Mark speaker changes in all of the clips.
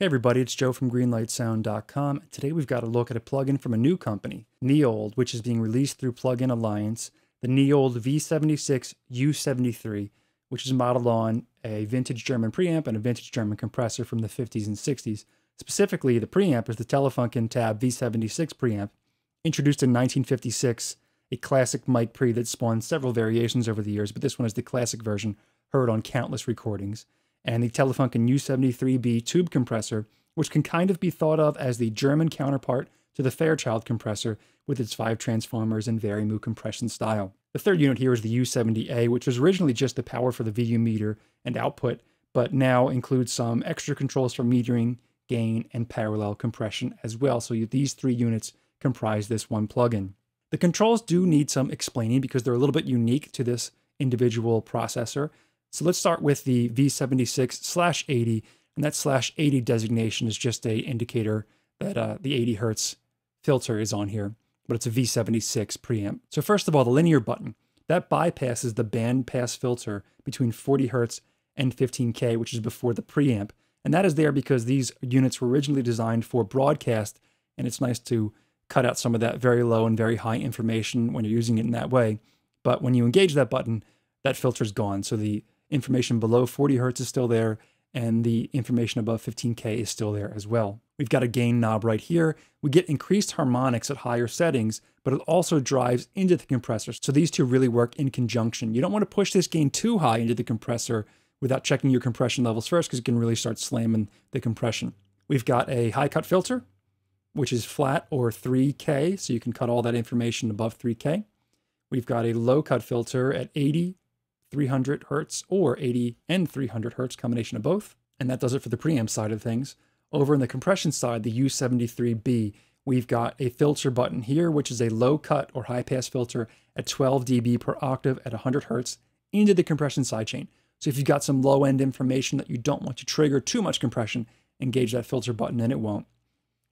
Speaker 1: Hey everybody, it's Joe from GreenlightSound.com. Today we've got a look at a plugin from a new company, NEOLD, which is being released through Plugin Alliance, the NEOLD V76 U73, which is modeled on a vintage German preamp and a vintage German compressor from the 50s and 60s. Specifically, the preamp is the Telefunken Tab V76 preamp, introduced in 1956, a classic mic pre that spawned several variations over the years, but this one is the classic version, heard on countless recordings. And the Telefunken U73b tube compressor, which can kind of be thought of as the German counterpart to the Fairchild compressor with its 5 transformers and Varimu compression style. The third unit here is the U70a, which was originally just the power for the VU meter and output, but now includes some extra controls for metering, gain, and parallel compression as well. So these 3 units comprise this one plugin. The controls do need some explaining because they're a little bit unique to this individual processor. So let's start with the V76/80, and that /80 designation is just an indicator that the 80 Hertz filter is on here, but it's a V76 preamp. So first of all, the linear button, that bypasses the band pass filter between 40 Hertz and 15K, which is before the preamp. And that is there because these units were originally designed for broadcast, and it's nice to cut out some of that very low and very high information when you're using it in that way. But when you engage that button, that filter's gone. So the information below 40 Hertz is still there, and the information above 15K is still there as well. We've got a gain knob right here. We get increased harmonics at higher settings, but it also drives into the compressor. So these two really work in conjunction. You don't want to push this gain too high into the compressor without checking your compression levels first, because it can really start slamming the compression. We've got a high cut filter, which is flat or 3K, so you can cut all that information above 3K. We've got a low cut filter at 80, 300 Hertz, or 80 and 300 Hertz, combination of both. And that does it for the preamp side of things. Over in the compression side, the U73b, we've got a filter button here, which is a low cut or high pass filter at 12 dB per octave at 100 Hertz into the compression sidechain. So if you've got some low end information that you don't want to trigger too much compression, engage that filter button and it won't.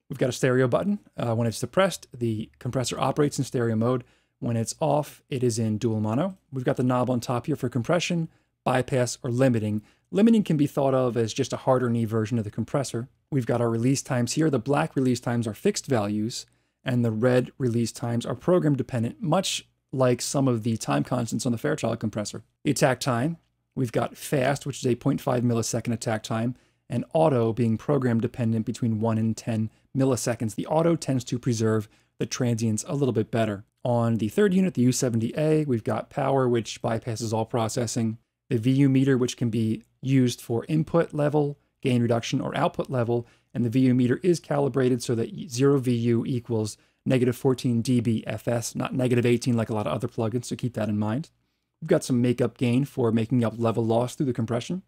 Speaker 1: We've got a stereo button. When it's depressed, the compressor operates in stereo mode. When it's off, it is in dual mono. We've got the knob on top here for compression, bypass, or limiting. Limiting can be thought of as just a harder knee version of the compressor. We've got our release times here. The black release times are fixed values, and the red release times are program dependent, much like some of the time constants on the Fairchild compressor. The attack time, we've got fast, which is a 0.5 millisecond attack time, and auto being program dependent between 1 and 10 milliseconds. The auto tends to preserve the transients a little bit better. On the third unit, the U70A, we've got power, which bypasses all processing, the VU meter, which can be used for input level, gain reduction, or output level, and the VU meter is calibrated so that 0 VU equals negative 14 dB FS, not negative 18 like a lot of other plugins, so keep that in mind. We've got some makeup gain for making up level loss through the compression,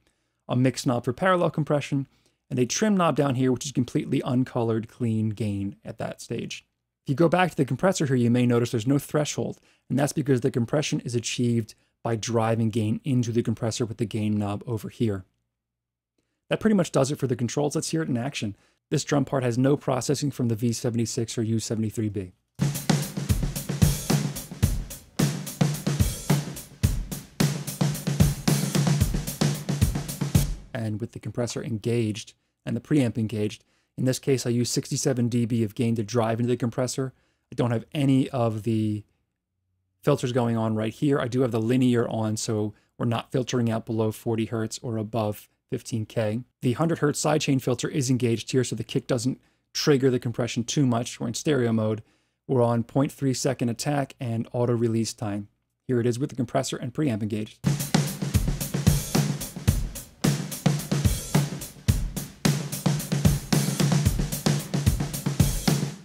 Speaker 1: a mix knob for parallel compression, and a trim knob down here, which is completely uncolored, clean gain at that stage. If you go back to the compressor here, you may notice there's no threshold, and that's because the compression is achieved by driving gain into the compressor with the gain knob over here. That pretty much does it for the controls. Let's hear it in action. This drum part has no processing from the V76 or U73b. And with the compressor engaged and the preamp engaged, in this case, I use 67 dB of gain to drive into the compressor. I don't have any of the filters going on right here. I do have the linear on, so we're not filtering out below 40 Hertz or above 15K. The 100 Hertz sidechain filter is engaged here, so the kick doesn't trigger the compression too much. We're in stereo mode. We're on 0.3 second attack and auto release time. Here it is with the compressor and preamp engaged.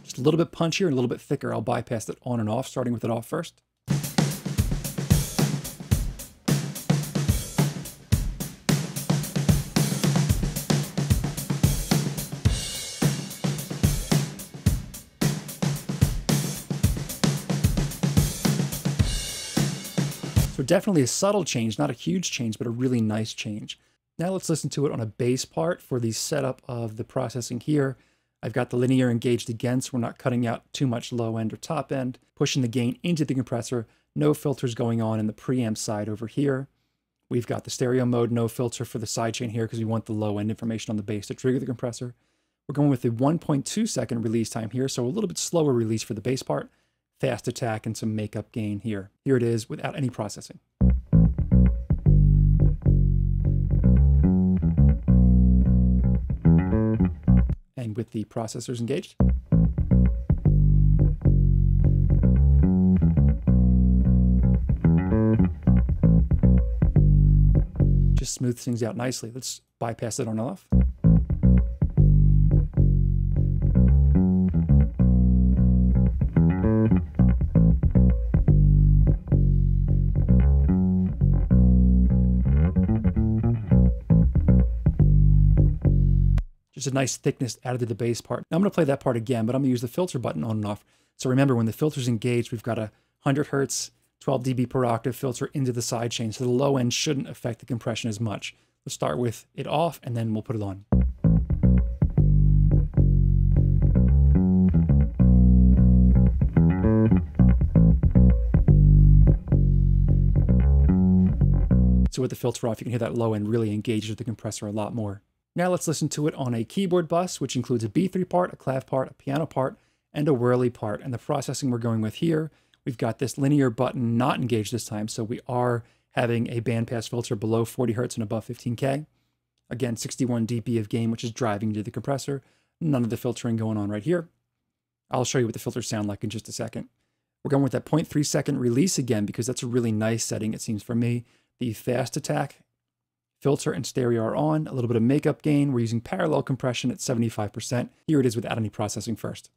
Speaker 1: A little bit punchier and a little bit thicker. I'll bypass it on and off, starting with it off first. So definitely a subtle change, not a huge change, but a really nice change. Now let's listen to it on a bass part for the setup of the processing here. I've got the linear engaged again, so we're not cutting out too much low end or top end, pushing the gain into the compressor, no filters going on in the preamp side over here. We've got the stereo mode, no filter for the sidechain here because we want the low end information on the bass to trigger the compressor. We're going with the 1.2 second release time here, so a little bit slower release for the bass part, fast attack, and some makeup gain here. Here it is without any processing. And with the processors engaged. Just smooths things out nicely. Let's bypass it on and off. Just a nice thickness added to the bass part. Now I'm going to play that part again, but I'm going to use the filter button on and off. So remember, when the filter's engaged, we've got a 100 Hertz, 12 dB per octave filter into the sidechain, so the low end shouldn't affect the compression as much. Let's start with it off, and then we'll put it on. So with the filter off, you can hear that low end really engage with the compressor a lot more. Now let's listen to it on a keyboard bus, which includes a B3 part, a clav part, a piano part, and a whirly part. And the processing we're going with here, we've got this linear button not engaged this time, so we are having a bandpass filter below 40 Hertz and above 15K. Again, 61 dB of gain, which is driving to the compressor. None of the filtering going on right here. I'll show you what the filters sound like in just a second. We're going with that 0.3 second release again, because that's a really nice setting, it seems for me. The fast attack filter and stereo are on, a little bit of makeup gain. We're using parallel compression at 75%. Here it is without any processing first.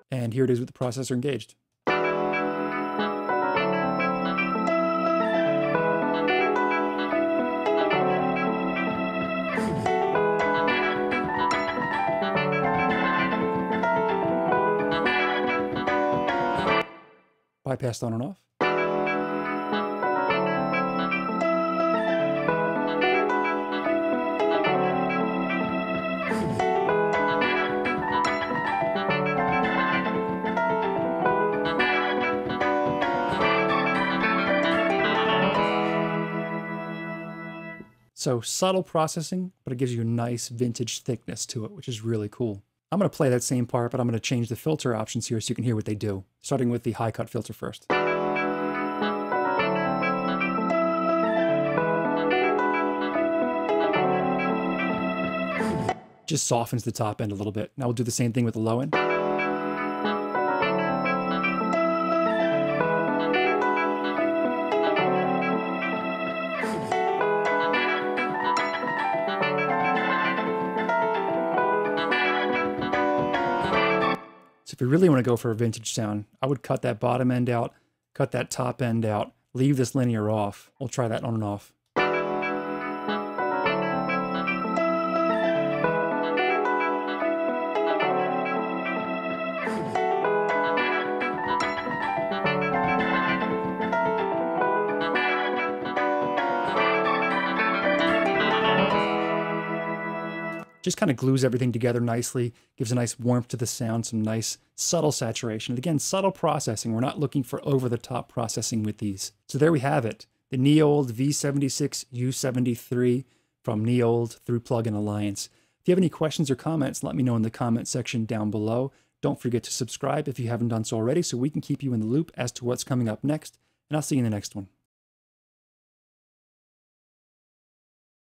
Speaker 1: And here it is with the processor engaged. Bypassed on and off. So subtle processing, but it gives you a nice vintage thickness to it, which is really cool. I'm going to play that same part, but I'm going to change the filter options here so you can hear what they do, starting with the high cut filter first. Just softens the top end a little bit. Now we'll do the same thing with the low end. So if you really want to go for a vintage sound, I would cut that bottom end out, cut that top end out, leave this linear off. We'll try that on and off. Just kind of glues everything together nicely, gives a nice warmth to the sound, some nice subtle saturation. And again, subtle processing. We're not looking for over-the-top processing with these. So there we have it, the NEOLD V76 U73 from NEOLD through Plug-in Alliance. If you have any questions or comments, let me know in the comment section down below. Don't forget to subscribe if you haven't done so already so we can keep you in the loop as to what's coming up next, and I'll see you in the next one.